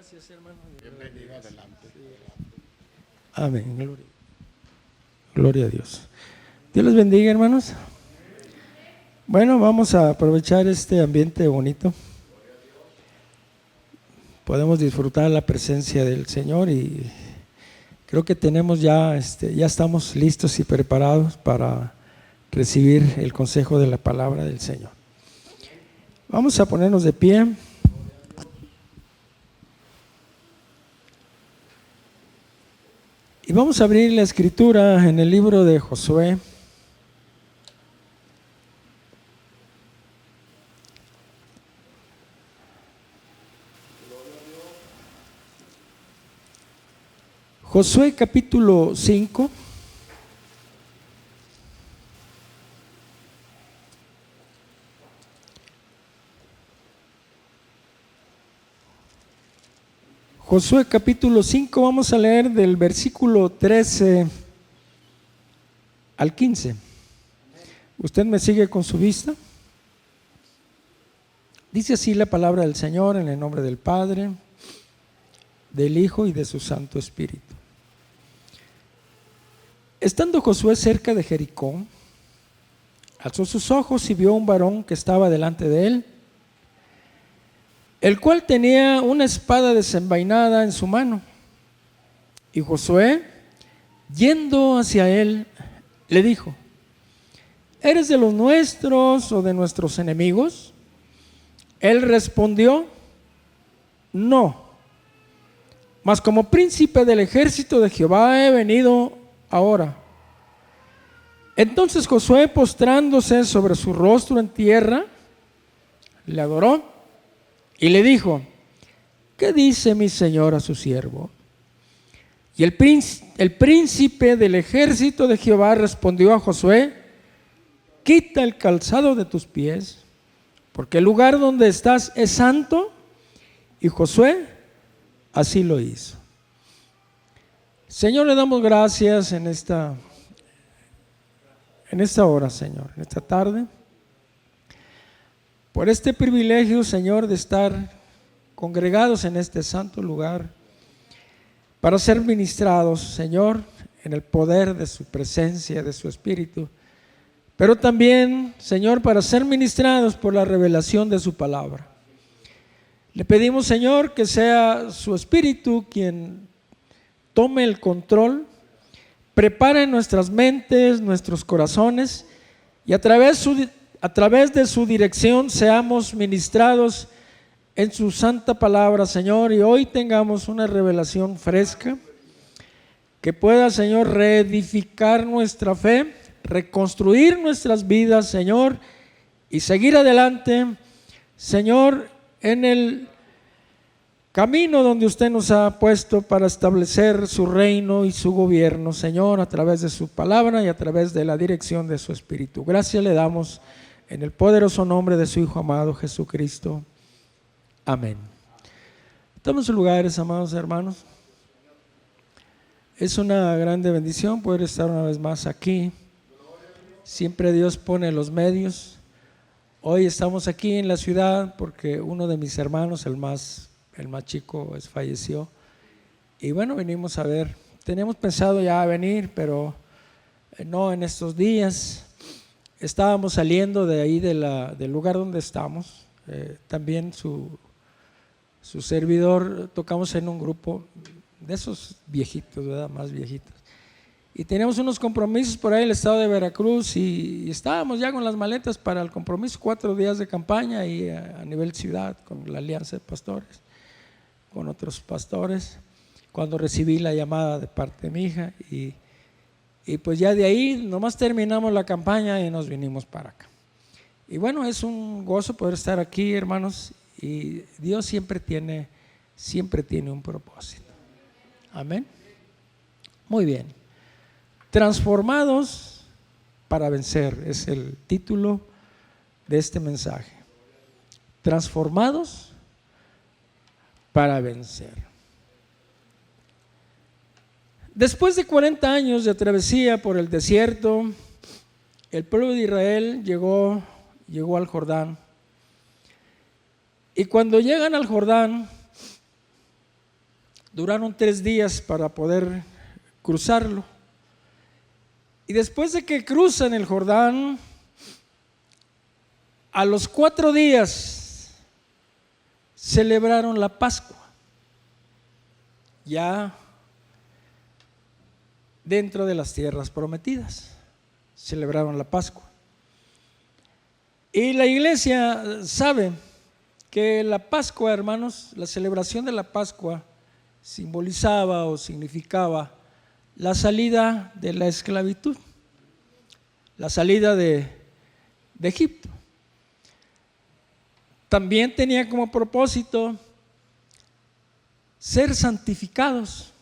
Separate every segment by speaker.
Speaker 1: Gracias, hermano.
Speaker 2: Bienvenido, adelante.
Speaker 1: Amén. Gloria a Dios. Dios les bendiga, hermanos. Bueno, vamos a aprovechar este ambiente bonito. Podemos disfrutar la presencia del Señor y creo que tenemos ya estamos listos y preparados para recibir el consejo de la palabra del Señor. Vamos a ponernos de pie. Y vamos a abrir la escritura en el libro de Josué. Josué capítulo 5. Josué capítulo 5, vamos a leer del versículo 13 al 15. ¿Usted me sigue con su vista? Dice así la palabra del Señor en el nombre del Padre, del Hijo y de su Santo Espíritu. Estando Josué cerca de Jericó, alzó sus ojos y vio un varón que estaba delante de él, el cual tenía una espada desenvainada en su mano. Y Josué, yendo hacia él, le dijo: ¿eres de los nuestros o de nuestros enemigos? Él respondió: no, mas como príncipe del ejército de Jehová he venido ahora. Entonces Josué, postrándose sobre su rostro en tierra, le adoró y le dijo: ¿qué dice mi señor a su siervo? Y el príncipe del ejército de Jehová respondió a Josué: quita el calzado de tus pies, porque el lugar donde estás es santo. Y Josué así lo hizo. Señor, le damos gracias en esta hora, Señor, en esta tarde, por este privilegio, Señor, de estar congregados en este santo lugar para ser ministrados, Señor, en el poder de su presencia, de su Espíritu, pero también, Señor, para ser ministrados por la revelación de su palabra. Le pedimos, Señor, que sea su Espíritu quien tome el control, prepare nuestras mentes, nuestros corazones, y a través de su dirección seamos ministrados en su santa palabra, Señor, y hoy tengamos una revelación fresca que pueda, Señor, reedificar nuestra fe, reconstruir nuestras vidas, Señor, y seguir adelante, Señor, en el camino donde usted nos ha puesto para establecer su reino y su gobierno, Señor, a través de su palabra y a través de la dirección de su Espíritu. Gracias le damos en el poderoso nombre de su Hijo amado Jesucristo. Amén. Tomen sus lugares, amados hermanos. Es una grande bendición poder estar una vez más aquí. Siempre Dios pone los medios. Hoy estamos aquí en la ciudad porque uno de mis hermanos, el más chico, falleció. Y bueno, venimos a ver. Teníamos pensado ya venir, pero no en estos días. Estábamos saliendo de ahí del lugar donde estamos. También su servidor, tocamos en un grupo de esos viejitos, ¿verdad? Más viejitos. Y teníamos unos compromisos por ahí en el estado de Veracruz y estábamos ya con las maletas para el compromiso, 4 días de campaña y a nivel ciudad con la Alianza de Pastores, con otros pastores, cuando recibí la llamada de parte de mi hija y pues ya de ahí nomás terminamos la campaña y nos vinimos para acá. Y bueno, es un gozo poder estar aquí, hermanos, y Dios siempre tiene un propósito. Amén. Muy bien. Transformados para vencer es el título de este mensaje. Transformados para vencer. Después de 40 años de travesía por el desierto, el pueblo de Israel llegó al Jordán. Y cuando llegan al Jordán, Duraron 3 días para poder cruzarlo. Y después de que cruzan el Jordán, a los 4 días celebraron la Pascua, ya dentro de las tierras prometidas. Celebraron la Pascua. Y la iglesia sabe que la Pascua, hermanos, la celebración de la Pascua simbolizaba o significaba la salida de la esclavitud, la salida de Egipto. También tenía como propósito ser santificados.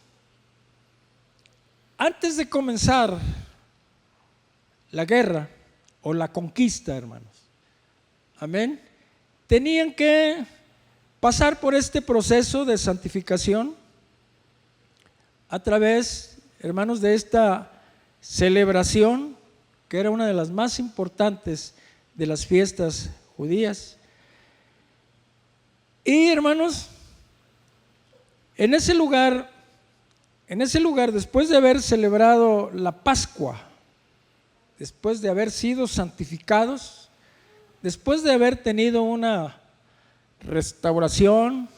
Speaker 1: Antes de comenzar la guerra o la conquista, hermanos, amén, tenían que pasar por este proceso de santificación a través, hermanos, de esta celebración que era una de las más importantes de las fiestas judías. Y hermanos, en ese lugar, después de haber celebrado la Pascua, después de haber sido santificados, después de haber tenido una restauración,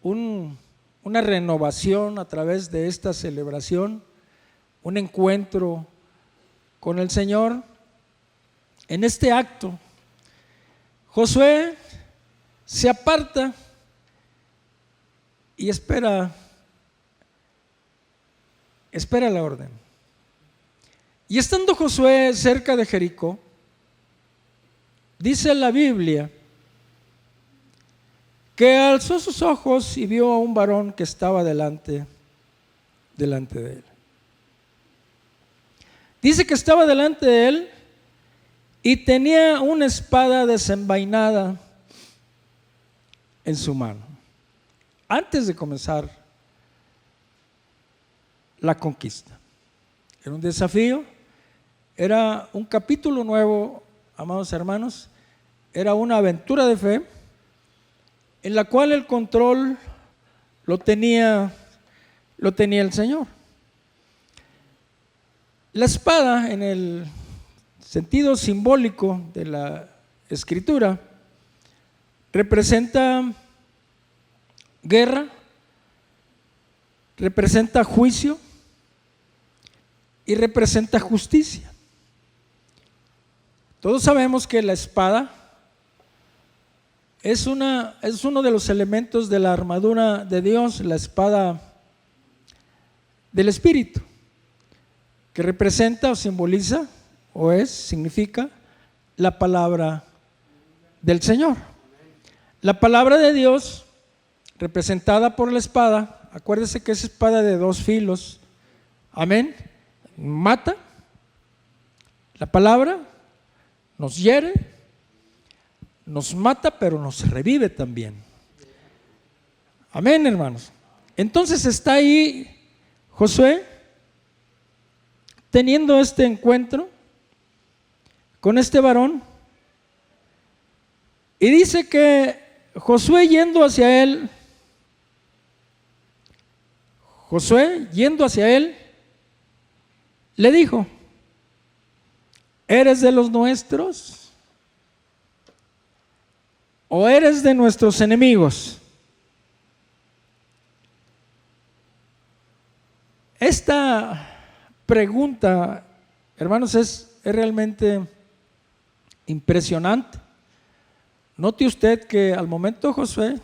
Speaker 1: una renovación a través de esta celebración, un encuentro con el Señor, en este acto, Josué se aparta y espera la orden. Y estando Josué cerca de Jericó, dice la Biblia que alzó sus ojos y vio a un varón que estaba delante de él. Dice que estaba delante de él y tenía una espada desenvainada en su mano. Antes de comenzar la conquista, era un desafío, era un capítulo nuevo, amados hermanos, era una aventura de fe en la cual el control lo tenía el Señor. La espada, en el sentido simbólico de la Escritura, representa guerra, representa juicio y representa justicia. Todos sabemos que la espada es uno de los elementos de la armadura de Dios, la espada del Espíritu, que representa o simboliza significa la palabra del Señor. La palabra de Dios, representada por la espada, acuérdese que es espada de 2 filos, amén, mata. La palabra nos hiere, nos mata, pero nos revive también. Amén, hermanos. Entonces está ahí Josué teniendo este encuentro con este varón, y dice que Josué yendo hacia él, le dijo: ¿eres de los nuestros o eres de nuestros enemigos? Esta pregunta, hermanos, es realmente impresionante. Note usted que al momento Josué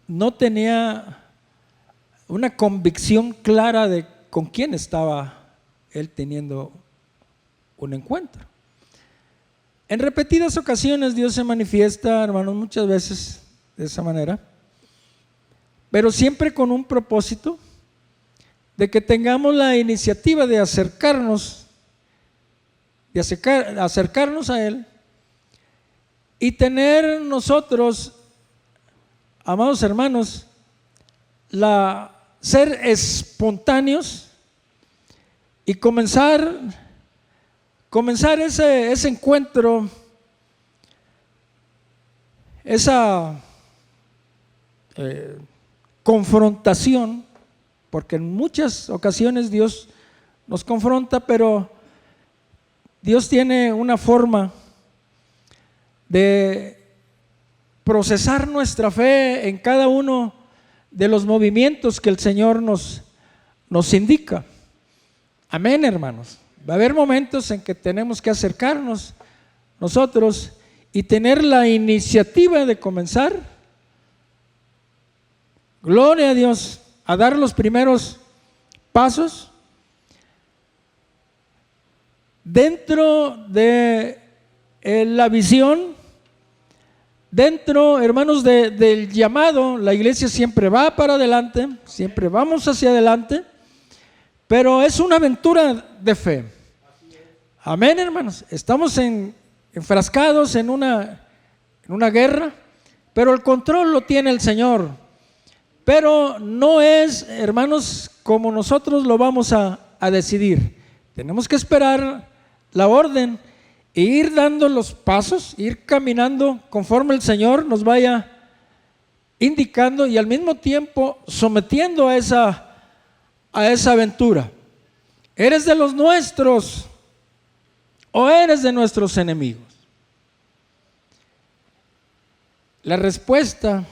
Speaker 1: no tenía una convicción clara de con quién estaba él teniendo un encuentro. En repetidas ocasiones Dios se manifiesta, hermanos, muchas veces de esa manera, pero siempre con un propósito de que tengamos la iniciativa de acercarnos a Él y tener nosotros, amados hermanos, ser espontáneos y comenzar ese encuentro, esa confrontación, porque en muchas ocasiones Dios nos confronta, pero Dios tiene una forma de procesar nuestra fe en cada uno de los movimientos que el Señor nos indica. Amén, hermanos. Va a haber momentos en que tenemos que acercarnos nosotros y tener la iniciativa de comenzar, gloria a Dios, a dar los primeros pasos dentro de la visión, dentro, hermanos, del llamado. La iglesia siempre va para adelante, siempre vamos hacia adelante, pero es una aventura de fe. Amén, hermanos. Estamos enfrascados en una guerra, pero el control lo tiene el Señor. Pero no es, hermanos, como nosotros lo vamos a decidir. Tenemos que esperar la orden e ir dando los pasos, ir caminando conforme el Señor nos vaya indicando y al mismo tiempo sometiendo a esa aventura. ¿Eres de los nuestros o eres de nuestros enemigos? La respuesta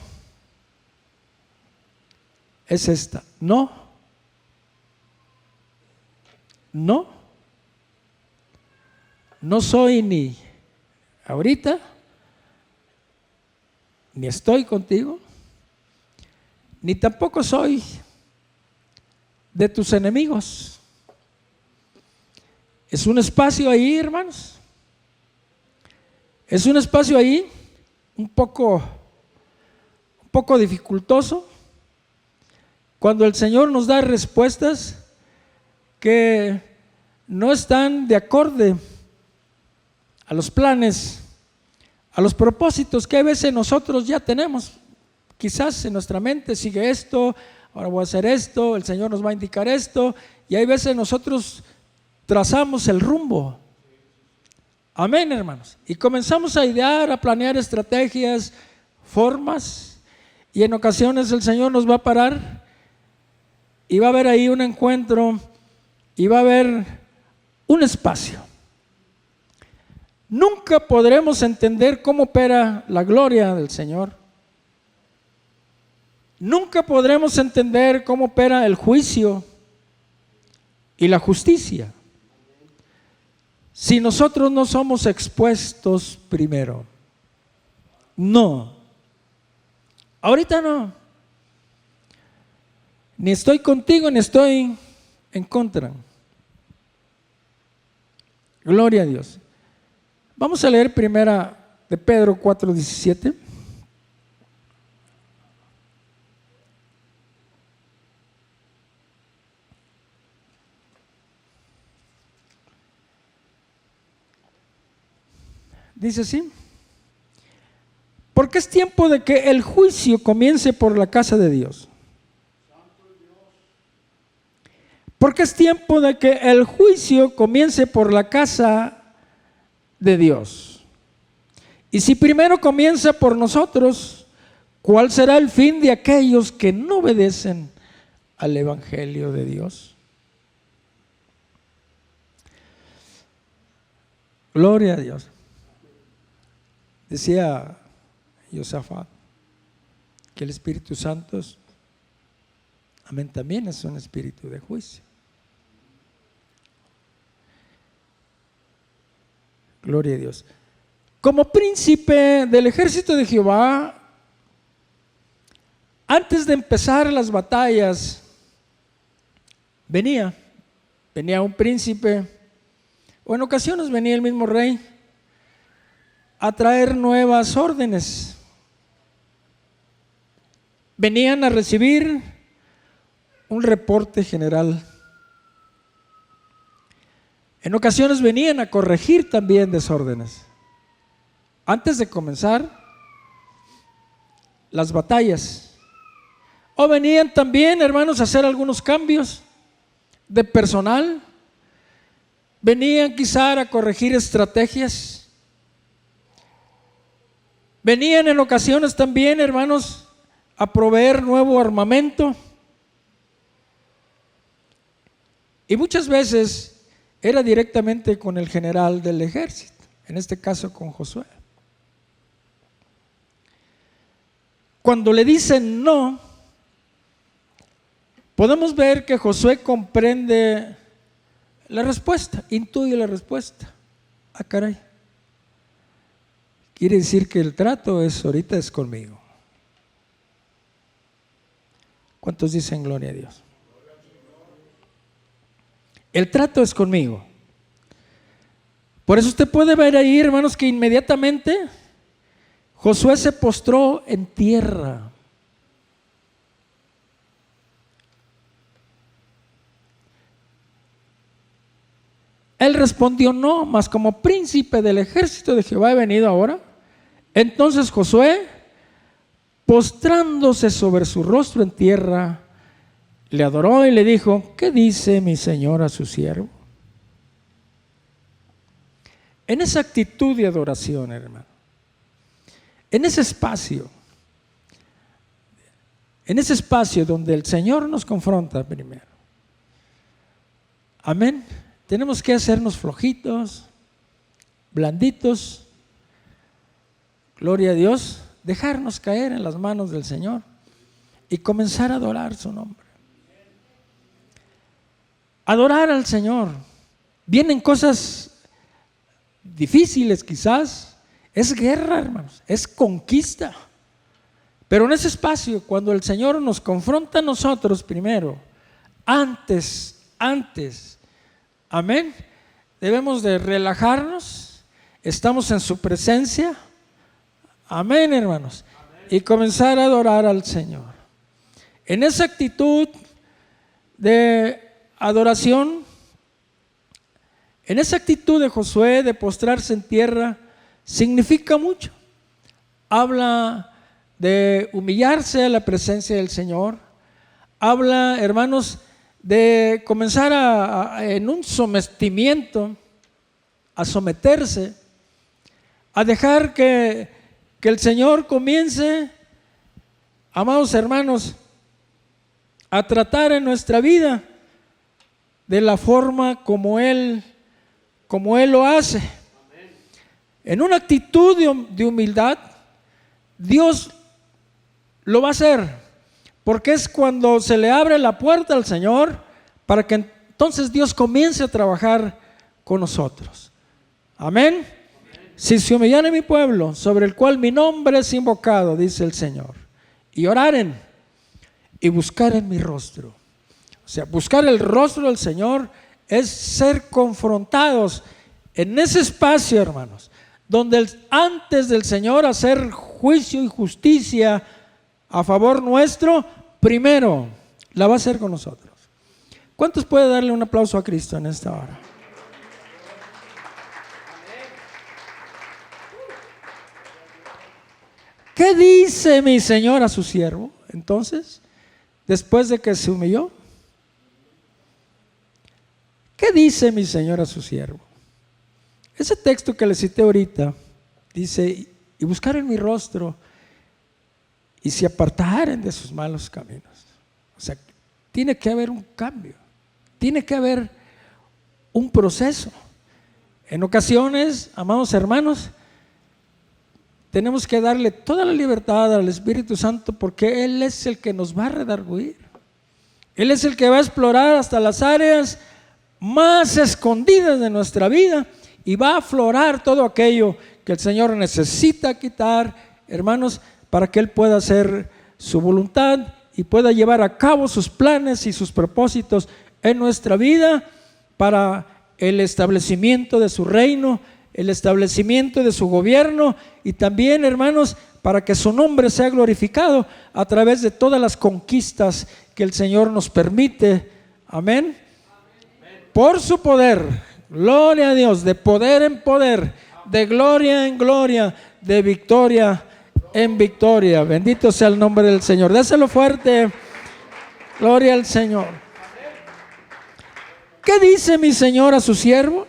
Speaker 1: es esta: no, no soy ni ahorita, ni estoy contigo, ni tampoco soy de tus enemigos. Es un espacio ahí, hermanos, es un espacio ahí un poco dificultoso, cuando el Señor nos da respuestas que no están de acorde a los planes, a los propósitos que a veces nosotros ya tenemos. Quizás en nuestra mente sigue esto, ahora voy a hacer esto, el Señor nos va a indicar esto, y hay veces nosotros trazamos el rumbo. Amén, hermanos. Y comenzamos a idear, a planear estrategias, formas, y en ocasiones el Señor nos va a parar y va a haber ahí un encuentro y va a haber un espacio. Nunca podremos entender cómo opera la gloria del Señor. Nunca podremos entender cómo opera el juicio y la justicia si nosotros no somos expuestos primero. No. Ahorita no. Ni estoy contigo ni estoy en contra. Gloria a Dios. Vamos a leer primera de Pedro 4:17. Dice así: porque es tiempo de que el juicio comience por la casa de Dios. Porque es tiempo de que el juicio comience por la casa de Dios. Y si primero comienza por nosotros, ¿cuál será el fin de aquellos que no obedecen al Evangelio de Dios? Gloria a Dios. Decía Josafat que el Espíritu Santo, amén, también es un espíritu de juicio. Gloria a Dios. Como príncipe del ejército de Jehová, antes de empezar las batallas, venía un príncipe, o en ocasiones venía el mismo rey, a traer nuevas órdenes. Venían a recibir un reporte general. En ocasiones venían a corregir también desórdenes. Antes de comenzar las batallas. O venían también, hermanos, a hacer algunos cambios de personal. Venían quizá a corregir estrategias. Venían en ocasiones también, hermanos, a proveer nuevo armamento. Y muchas veces era directamente con el general del ejército, en este caso con Josué. Cuando le dicen no, podemos ver que Josué comprende la respuesta, intuye la respuesta. Ah, caray. Quiere decir que el trato ahorita es conmigo. ¿Cuántos dicen gloria a Dios? El trato es conmigo. Por eso usted puede ver ahí, hermanos, que inmediatamente Josué se postró en tierra. Él respondió no, mas como príncipe del ejército de Jehová he venido ahora. Entonces Josué, postrándose sobre su rostro en tierra, le adoró y le dijo: ¿qué dice mi señor a su siervo? En esa actitud de adoración, hermano, en ese espacio donde el Señor nos confronta primero, amén, tenemos que hacernos flojitos, blanditos, gloria a Dios, dejarnos caer en las manos del Señor y comenzar a adorar su nombre. Adorar al Señor. Vienen cosas difíciles quizás, es guerra, hermanos, es conquista. Pero en ese espacio, cuando el Señor nos confronta a nosotros primero, antes, amén, debemos de relajarnos, estamos en su presencia, amén, hermanos, y comenzar a adorar al Señor. En esa actitud de adoración, en esa actitud de Josué de postrarse en tierra, significa mucho. Habla de humillarse a la presencia del Señor. Habla, hermanos, de comenzar en un sometimiento, a someterse, a dejar que el Señor comience, amados hermanos, a tratar en nuestra vida de la forma como Él lo hace. En una actitud de humildad, Dios lo va a hacer, porque es cuando se le abre la puerta al Señor para que entonces Dios comience a trabajar con nosotros. Amén. Si se humillare mi pueblo, sobre el cual mi nombre es invocado, dice el Señor, y oraren y buscaren mi rostro. O sea, buscar el rostro del Señor es ser confrontados en ese espacio, hermanos, donde antes del Señor hacer juicio y justicia a favor nuestro, primero la va a hacer con nosotros. ¿Cuántos pueden darle un aplauso a Cristo en esta hora? ¿Qué dice mi Señor a su siervo? Entonces, después de que se humilló, ¿qué dice mi Señor a su siervo? Ese texto que le cité ahorita dice: y buscaren mi rostro y se apartaren de sus malos caminos. O sea, tiene que haber un cambio, tiene que haber un proceso. En ocasiones, amados hermanos, tenemos que darle toda la libertad al Espíritu Santo, porque Él es el que nos va a redarguir. Él es el que va a explorar hasta las áreas más escondidas de nuestra vida y va a aflorar todo aquello que el Señor necesita quitar, hermanos, para que Él pueda hacer su voluntad y pueda llevar a cabo sus planes y sus propósitos en nuestra vida para el establecimiento de su reino, el establecimiento de su gobierno, y también, hermanos, para que su nombre sea glorificado a través de todas las conquistas que el Señor nos permite. Amén. Por su poder, gloria a Dios, de poder en poder, de gloria en gloria, de victoria en victoria. Bendito sea el nombre del Señor. Déselo fuerte. Gloria al Señor. ¿Qué dice mi Señor a su siervo?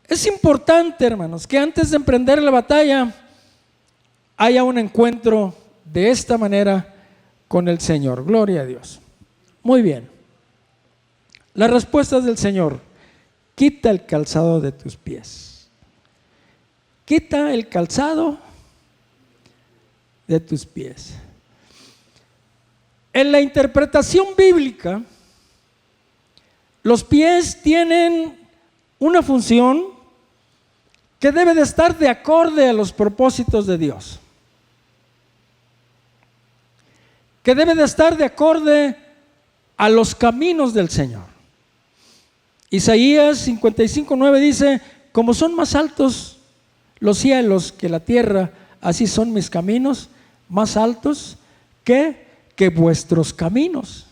Speaker 1: Es importante, hermanos, que antes de emprender la batalla haya un encuentro de esta manera con el Señor. Gloria a Dios. Muy bien. Las respuestas del Señor: quita el calzado de tus pies. Quita el calzado de tus pies. En la interpretación bíblica, los pies tienen una función que debe de estar de acorde a los propósitos de Dios, que debe de estar de acorde a los caminos del Señor. Isaías 55:9 dice: como son más altos los cielos que la tierra, así son mis caminos más altos que vuestros caminos.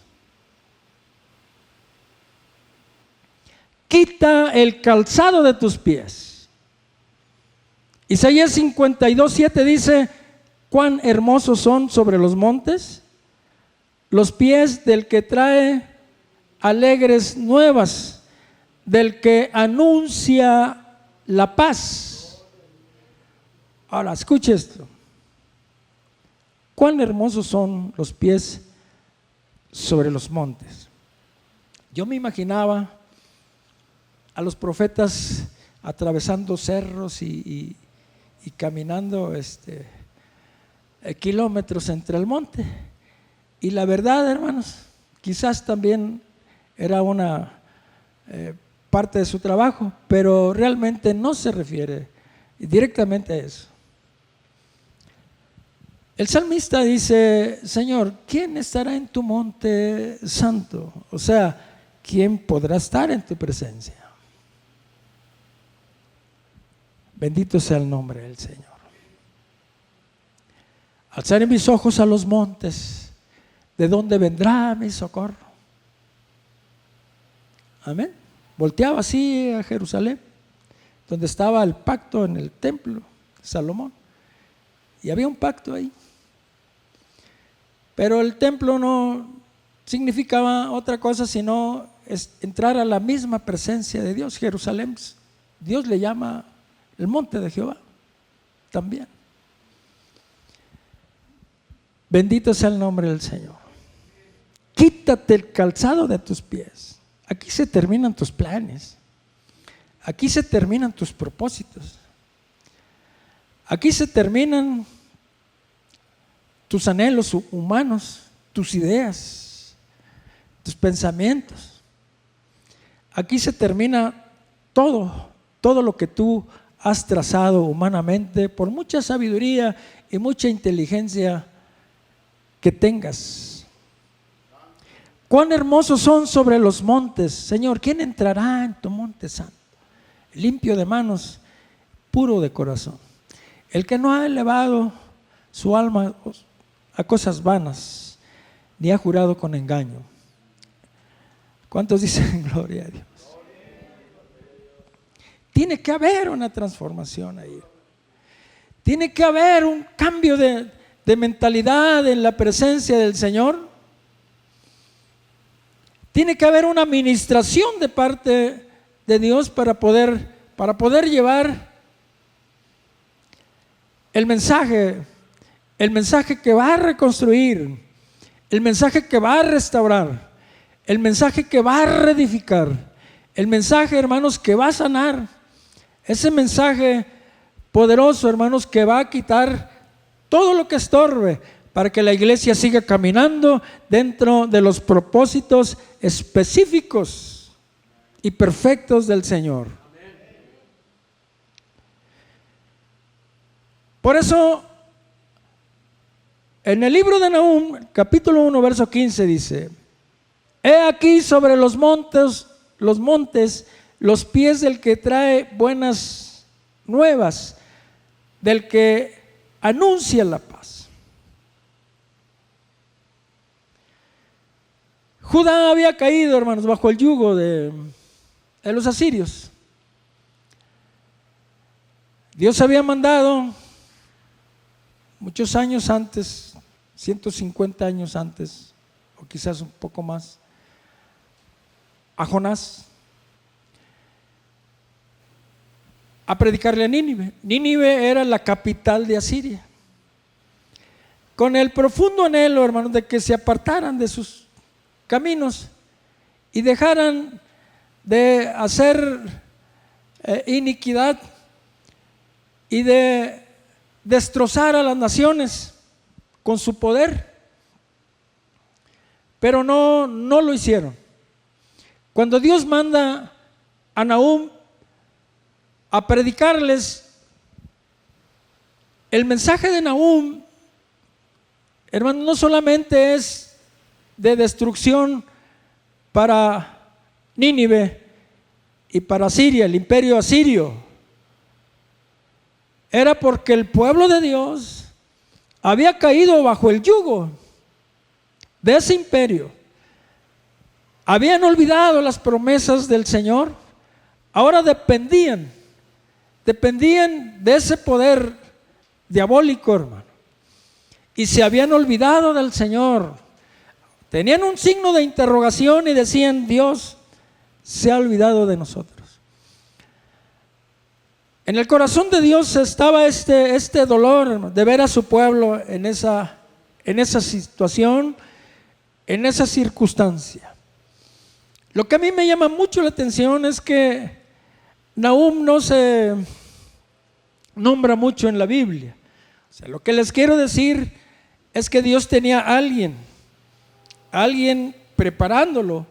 Speaker 1: Quita el calzado de tus pies. Isaías 52:7 dice: cuán hermosos son sobre los montes los pies del que trae alegres nuevas, del que anuncia la paz. Ahora, escuche esto. Cuán hermosos son los pies sobre los montes. Yo me imaginaba a los profetas atravesando cerros y caminando kilómetros entre el monte. Y la verdad, hermanos, quizás también era una parte de su trabajo, pero realmente no se refiere directamente a eso. El salmista dice: Señor, ¿quién estará en tu monte santo? O sea, ¿quién podrá estar en tu presencia? Bendito sea el nombre del Señor. Alzaré mis ojos a los montes, ¿de dónde vendrá mi socorro? Amén. Volteaba así a Jerusalén, donde estaba el pacto en el templo de Salomón, y había un pacto ahí. Pero el templo no significaba otra cosa sino entrar a la misma presencia de Dios. Jerusalén, Dios le llama el monte de Jehová también. Bendito sea el nombre del Señor. Quítate el calzado de tus pies. Aquí se terminan tus planes. Aquí se terminan tus propósitos. Aquí se terminan tus anhelos humanos, tus ideas, tus pensamientos. Aquí se termina todo lo que tú has trazado humanamente por mucha sabiduría y mucha inteligencia que tengas. Cuán hermosos son sobre los montes, Señor. ¿Quién entrará en tu monte santo? Limpio de manos, puro de corazón. El que no ha elevado su alma a cosas vanas, ni ha jurado con engaño. ¿Cuántos dicen gloria a Dios? Tiene que haber una transformación ahí. Tiene que haber un cambio de mentalidad en la presencia del Señor. Tiene que haber una administración de parte de Dios para poder llevar el mensaje que va a reconstruir, el mensaje que va a restaurar, el mensaje que va a reedificar, el mensaje, hermanos, que va a sanar, ese mensaje poderoso, hermanos, que va a quitar todo lo que estorbe para que la iglesia siga caminando dentro de los propósitos específicos y perfectos del Señor. Por eso, en el libro de Nahum, capítulo 1, verso 15 dice: he aquí sobre los montes, los pies del que trae buenas nuevas, del que anuncia la paz. Judá había caído, hermanos, bajo el yugo de los asirios. Dios había mandado muchos años antes, 150 años antes, o quizás un poco más, a Jonás a predicarle a Nínive. Nínive era la capital de Asiria. con el profundo anhelo, hermanos, de que se apartaran de sus caminos y dejaran de hacer iniquidad y de destrozar a las naciones con su poder. Pero no lo hicieron. Cuando Dios manda a Nahum a predicarles, el mensaje de Nahum, hermano, no solamente es de destrucción para Nínive y para Siria, el imperio asirio. Era porque el pueblo de Dios había caído bajo el yugo de ese imperio. Habían olvidado las promesas del Señor. Ahora dependían de ese poder diabólico, hermano. Y se habían olvidado del Señor. Tenían un signo de interrogación y decían: Dios se ha olvidado de nosotros. En el corazón de Dios estaba este dolor, hermano, de ver a su pueblo en esa situación, en esa circunstancia. Lo que a mí me llama mucho la atención es que Nahum no se nombra mucho en la Biblia. O sea, lo que les quiero decir es que Dios tenía a alguien preparándolo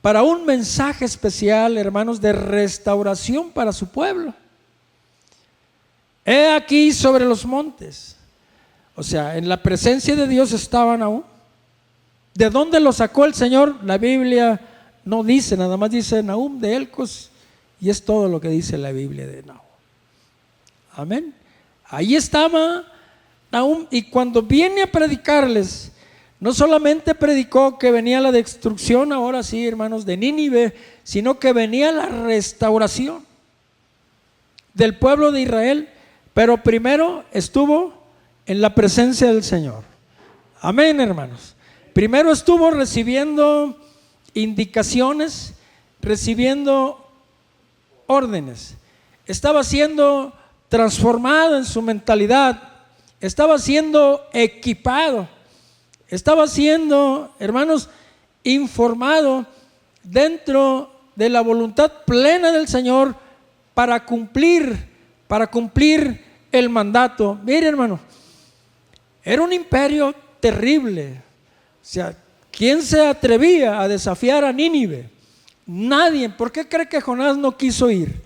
Speaker 1: para un mensaje especial, hermanos, de restauración para su pueblo. He aquí sobre los montes. O sea, en la presencia de Dios estaban aún. ¿De dónde lo sacó el Señor? La Biblia no dice, nada más dice Nahum de Elcos, y es todo lo que dice la Biblia de Nahum. Amén. Ahí estaba Nahum, y cuando viene a predicarles, no solamente predicó que venía la destrucción, ahora sí, hermanos, de Nínive, sino que venía la restauración del pueblo de Israel. Pero primero estuvo en la presencia del Señor. Amén, hermanos. Primero estuvo recibiendo indicaciones, recibiendo órdenes. Estaba siendo transformado en su mentalidad. Estaba siendo equipado. Estaba siendo, hermanos, informado dentro de la voluntad plena del Señor para cumplir el mandato. Mire, hermano, era un imperio terrible. O sea, ¿quién se atrevía a desafiar a Nínive? Nadie. ¿Por qué cree que Jonás no quiso ir?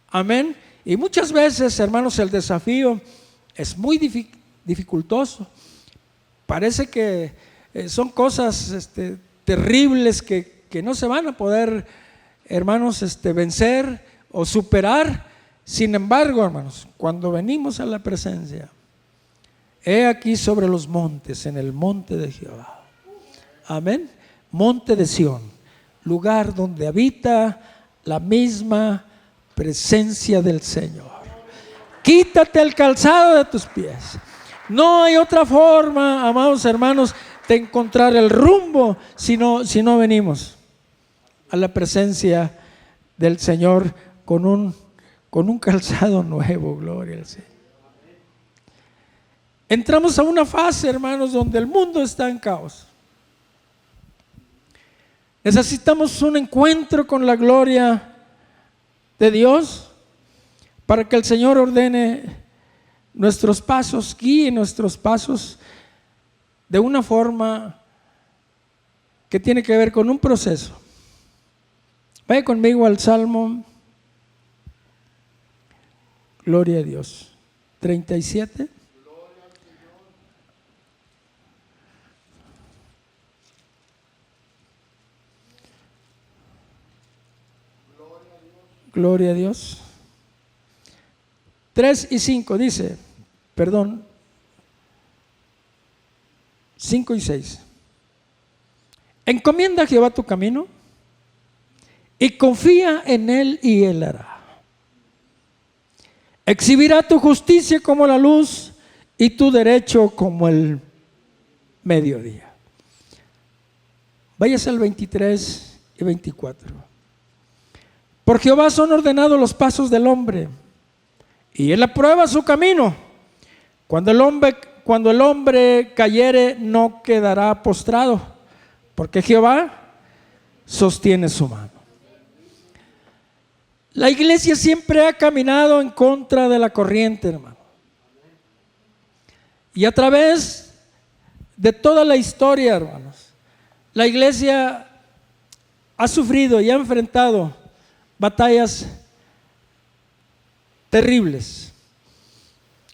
Speaker 1: Amén. Y muchas veces, hermanos, el desafío es muy dificultoso. Parece que son cosas terribles que no se van a poder, hermanos, vencer o superar. Sin embargo, hermanos, cuando venimos a la presencia, he aquí sobre los montes, en el monte de Jehová. Amén. Monte de Sión, lugar donde habita la misma presencia del Señor. Quítate el calzado de tus pies. No hay otra forma, amados hermanos, de encontrar el rumbo si no venimos a la presencia del Señor con un calzado nuevo. Gloria al Señor. Entramos a una fase, hermanos, donde el mundo está en caos. Necesitamos un encuentro con la gloria de Dios para que el Señor ordene nuestros pasos, guíe nuestros pasos de una forma que tiene que ver con un proceso. Vaya conmigo al Salmo, gloria a Dios, 37. Gloria a Dios. 3 y 5 dice, perdón, 5 y 6. Encomienda a Jehová tu camino y confía en Él y Él hará. Exhibirá tu justicia como la luz y tu derecho como el mediodía. Váyase al 23 y 24. Por Jehová son ordenados los pasos del hombre, y Él aprueba su camino. Cuando el hombre cuando el hombre cayere, no quedará postrado, porque Jehová sostiene su mano. La iglesia siempre ha caminado en contra de la corriente, hermano. Y a través de toda la historia, hermanos, la iglesia ha sufrido y ha enfrentado batallas terribles.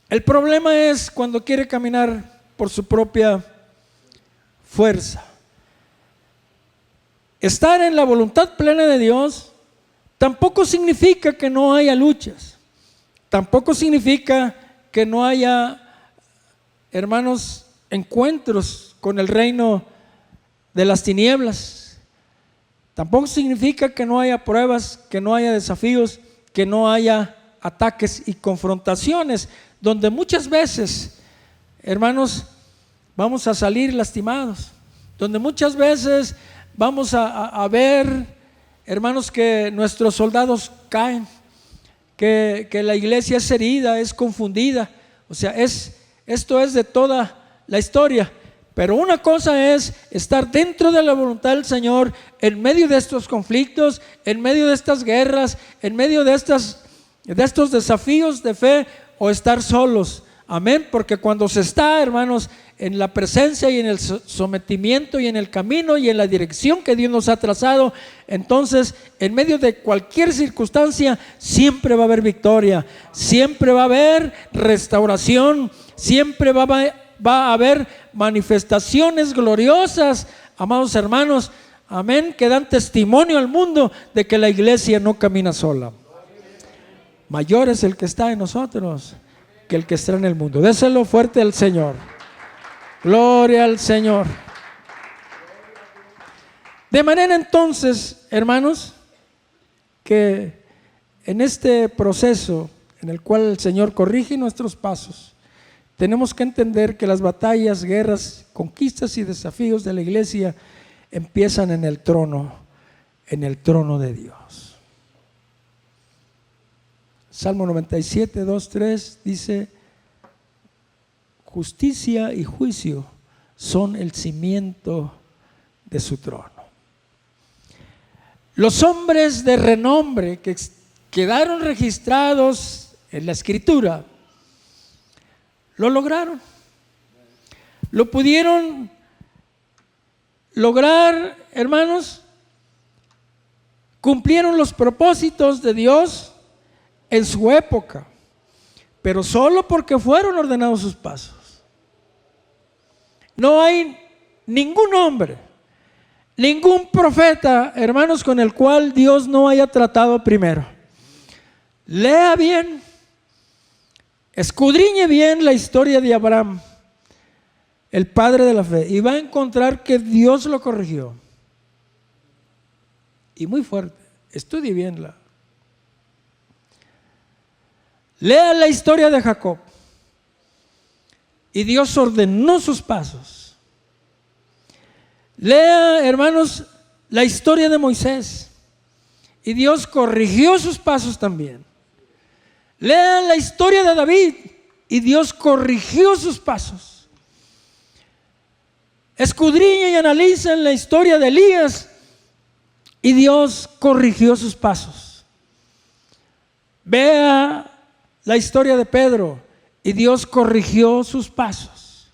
Speaker 1: El problema es cuando quiere caminar por su propia fuerza. Estar en la voluntad plena de Dios tampoco significa que no haya luchas. Tampoco significa que no haya, hermanos, encuentros con el reino de las tinieblas. Tampoco significa que no haya pruebas, que no haya desafíos, que no haya ataques y confrontaciones, donde muchas veces, hermanos, vamos a salir lastimados, donde muchas veces vamos a ver, hermanos, que nuestros soldados caen, que la iglesia es herida, es confundida. O sea, esto es de toda la historia. Pero una cosa es estar dentro de la voluntad del Señor en medio de estos conflictos, en medio de estas guerras, en medio de estos desafíos de fe, o estar solos. Amén. Porque cuando se está, hermanos, en la presencia y en el sometimiento y en el camino y en la dirección que Dios nos ha trazado, entonces en medio de cualquier circunstancia siempre va a haber victoria, siempre va a haber restauración, siempre va a haber manifestaciones gloriosas, amados hermanos, amén, que dan testimonio al mundo de que la iglesia no camina sola. Mayor es el que está en nosotros que el que está en el mundo. Déselo fuerte al Señor. Gloria al Señor. De manera entonces, hermanos, que en este proceso en el cual el Señor corrige nuestros pasos, tenemos que entender que las batallas, guerras, conquistas y desafíos de la iglesia empiezan en el trono de Dios. Salmo 97, 2, 3 dice: justicia y juicio son el cimiento de su trono. Los hombres de renombre que quedaron registrados en la Escritura lo lograron. Lo pudieron lograr, hermanos. Cumplieron los propósitos de Dios en su época, pero solo porque fueron ordenados sus pasos. No hay ningún hombre, ningún profeta, hermanos, con el cual Dios no haya tratado primero. Lea bien, escudriñe bien la historia de Abraham, el padre de la fe, y va a encontrar que Dios lo corrigió. Y muy fuerte, estudie bienla. Lea la historia de Jacob y Dios ordenó sus pasos. Lea, hermanos, la historia de Moisés y Dios corrigió sus pasos también. Lea la historia de David y Dios corrigió sus pasos. Escudriña y analiza la historia de Elías y Dios corrigió sus pasos. Vea la historia de Pedro y Dios corrigió sus pasos.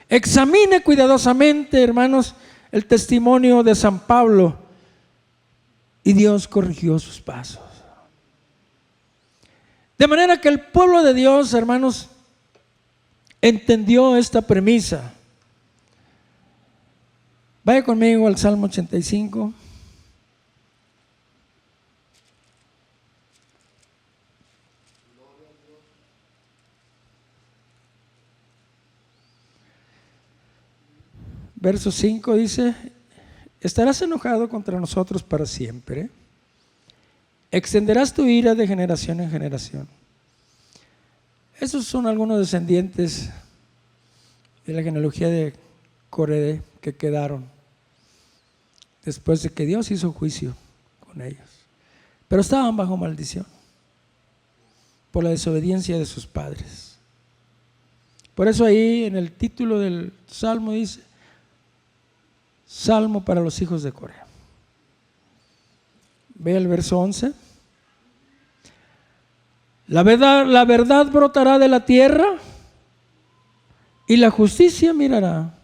Speaker 1: Examine cuidadosamente, hermanos, el testimonio de San Pablo y Dios corrigió sus pasos. De manera que el pueblo de Dios, hermanos, entendió esta premisa. Vaya conmigo al Salmo 85. Verso 5 dice: ¿estarás enojado contra nosotros para siempre? ¿Extenderás tu ira de generación en generación? Esos son algunos descendientes de la genealogía de Coré que quedaron después de que Dios hizo juicio con ellos. Pero estaban bajo maldición por la desobediencia de sus padres. Por eso ahí en el título del Salmo dice, Salmo para los hijos de Corea. Ve el verso 11. La verdad brotará de la tierra y la justicia mirará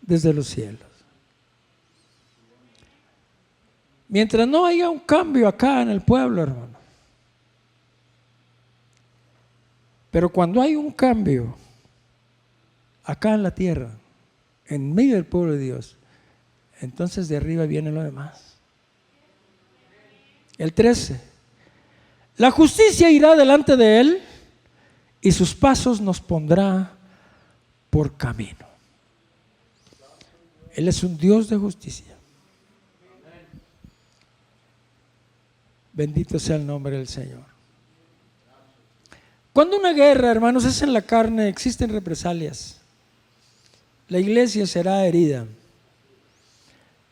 Speaker 1: desde los cielos. Mientras no haya un cambio acá en el pueblo, hermano. Pero cuando hay un cambio acá en la tierra, en medio del pueblo de Dios, entonces de arriba viene lo demás. El 13. La justicia irá delante de él y sus pasos nos pondrá por camino. Él es un Dios de justicia. Bendito sea el nombre del Señor. Cuando una guerra, hermanos, es en la carne, existen represalias. La iglesia será herida,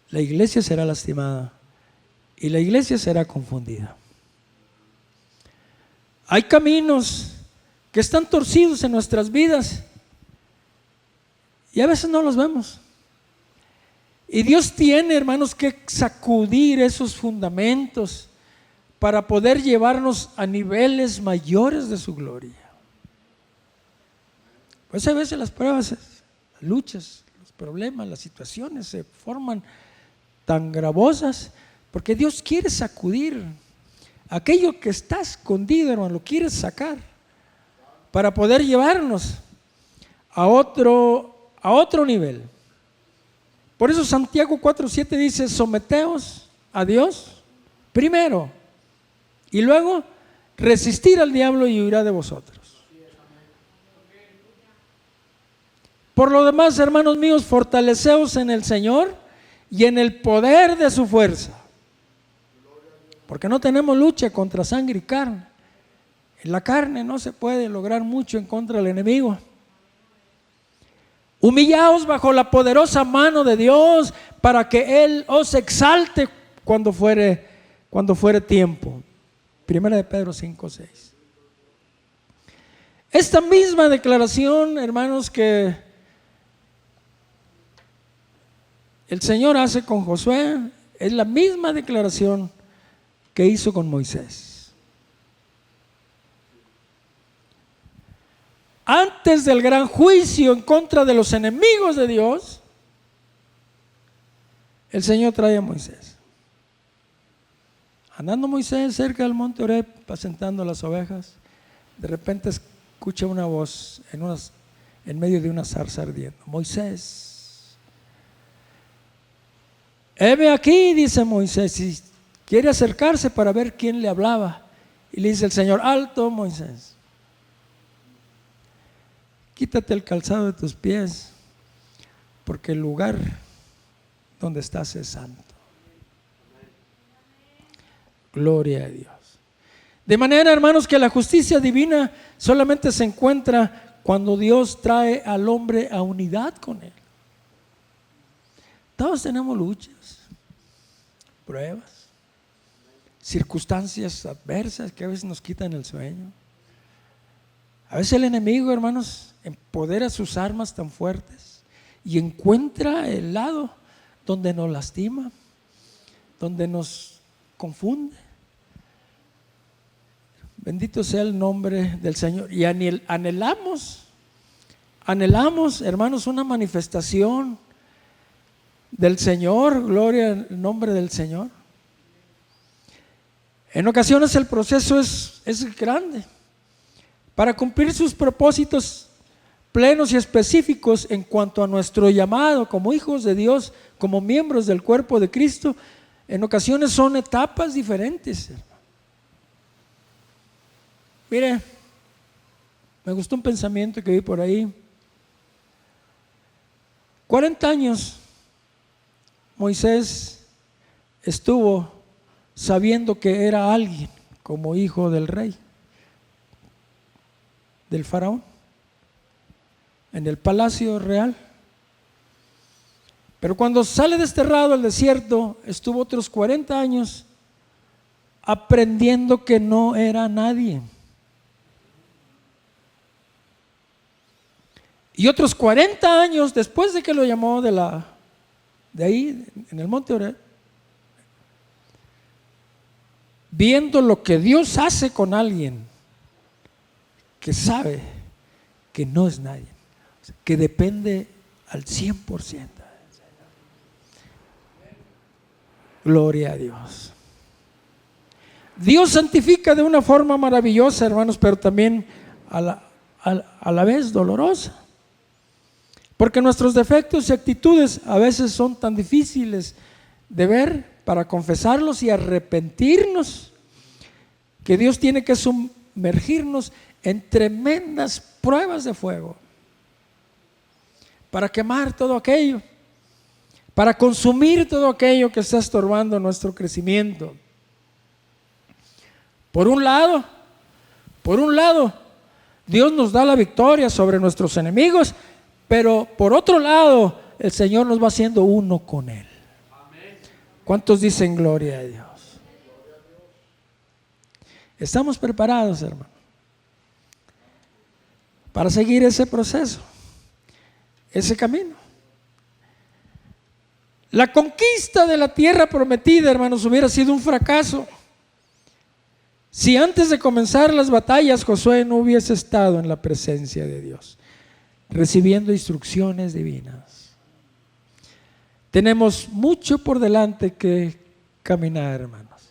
Speaker 1: la iglesia será lastimada y la iglesia será confundida. Hay caminos que están torcidos en nuestras vidas y a veces no los vemos. Y Dios tiene, hermanos, que sacudir esos fundamentos para poder llevarnos a niveles mayores de su gloria. Pues a veces las pruebas, las luchas, los problemas, las situaciones se forman tan gravosas porque Dios quiere sacudir aquello que está escondido, hermano, lo quiere sacar para poder llevarnos a otro nivel. Por eso Santiago 4:7 dice: someteos a Dios primero y luego resistir al diablo y huirá de vosotros. Por lo demás, hermanos míos, fortaleceos en el Señor y en el poder de su fuerza, porque no tenemos lucha contra sangre y carne. En la carne no se puede lograr mucho en contra del enemigo. Humillaos bajo la poderosa mano de Dios para que Él os exalte cuando fuere tiempo. Primera de Pedro 5:6. Esta misma declaración, hermanos, que el Señor hace con Josué, es la misma declaración que hizo con Moisés. Antes del gran juicio en contra de los enemigos de Dios, el Señor trae a Moisés. Andando Moisés cerca del monte Oreb, apacentando las ovejas, de repente escucha una voz en medio de una zarza ardiendo: Moisés, heme aquí, dice Moisés, y quiere acercarse para ver quién le hablaba. Y le dice el Señor: alto, Moisés, quítate el calzado de tus pies, porque el lugar donde estás es santo. Gloria a Dios. De manera, hermanos, que la justicia divina solamente se encuentra cuando Dios trae al hombre a unidad con Él. Todos tenemos luchas, pruebas, circunstancias adversas que a veces nos quitan el sueño. A veces el enemigo, hermanos, empodera sus armas tan fuertes y encuentra el lado donde nos lastima, donde nos confunde. Bendito sea el nombre del Señor. Y anhelamos, hermanos, una manifestación del Señor. Gloria al nombre del Señor. En ocasiones el proceso es grande para cumplir sus propósitos plenos y específicos en cuanto a nuestro llamado como hijos de Dios, como miembros del cuerpo de Cristo. En ocasiones son etapas diferentes. Mire, me gustó un pensamiento que vi por ahí. 40 años Moisés estuvo sabiendo que era alguien como hijo del rey, del faraón, en el palacio real. Pero cuando sale desterrado al desierto, estuvo otros 40 años aprendiendo que no era nadie. Y otros 40 años después de que lo llamó de ahí, en el monte Oreb, viendo lo que Dios hace con alguien que sabe que no es nadie, que depende al 100%. Gloria a Dios. Dios santifica de una forma maravillosa, hermanos, pero también a la vez dolorosa. Porque nuestros defectos y actitudes a veces son tan difíciles de ver para confesarlos y arrepentirnos, que Dios tiene que sumergirnos en tremendas pruebas de fuego para quemar todo aquello, para consumir todo aquello que está estorbando nuestro crecimiento. Por un lado, Dios nos da la victoria sobre nuestros enemigos, pero por otro lado, el Señor nos va haciendo uno con Él. ¿Cuántos dicen gloria a Dios? Estamos preparados, hermano, para seguir ese proceso, ese camino. La conquista de la tierra prometida, hermanos, hubiera sido un fracaso si antes de comenzar las batallas Josué no hubiese estado en la presencia de Dios, recibiendo instrucciones divinas. Tenemos mucho por delante que caminar, hermanos,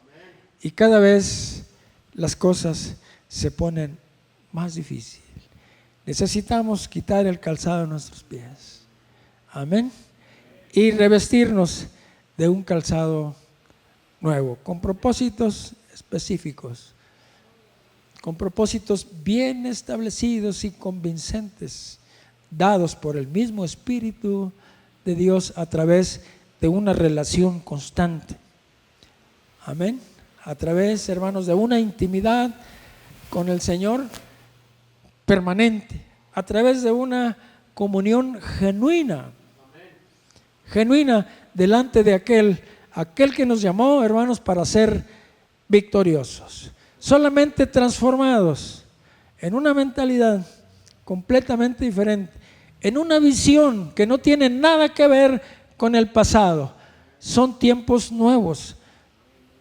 Speaker 1: y cada vez las cosas se ponen más difíciles. Necesitamos quitar el calzado de nuestros pies, amén, y revestirnos de un calzado nuevo, con propósitos específicos, con propósitos bien establecidos y convincentes, dados por el mismo Espíritu de Dios a través de una relación constante. Amén. A través, hermanos, de una intimidad con el Señor permanente, a través de una comunión genuina delante de aquel que nos llamó, hermanos, para ser victoriosos, solamente transformados en una mentalidad completamente diferente, en una visión que no tiene nada que ver con el pasado. Son tiempos nuevos.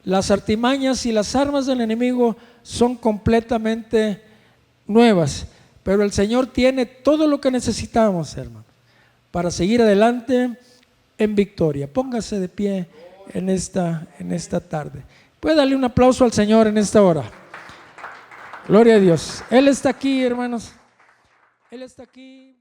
Speaker 1: Las artimañas y las armas del enemigo son completamente nuevas, pero el Señor tiene todo lo que necesitamos, hermano, para seguir adelante en victoria. Póngase de pie en esta tarde. Puede darle un aplauso al Señor en esta hora. Gloria a Dios. Él está aquí, hermanos. Él está aquí.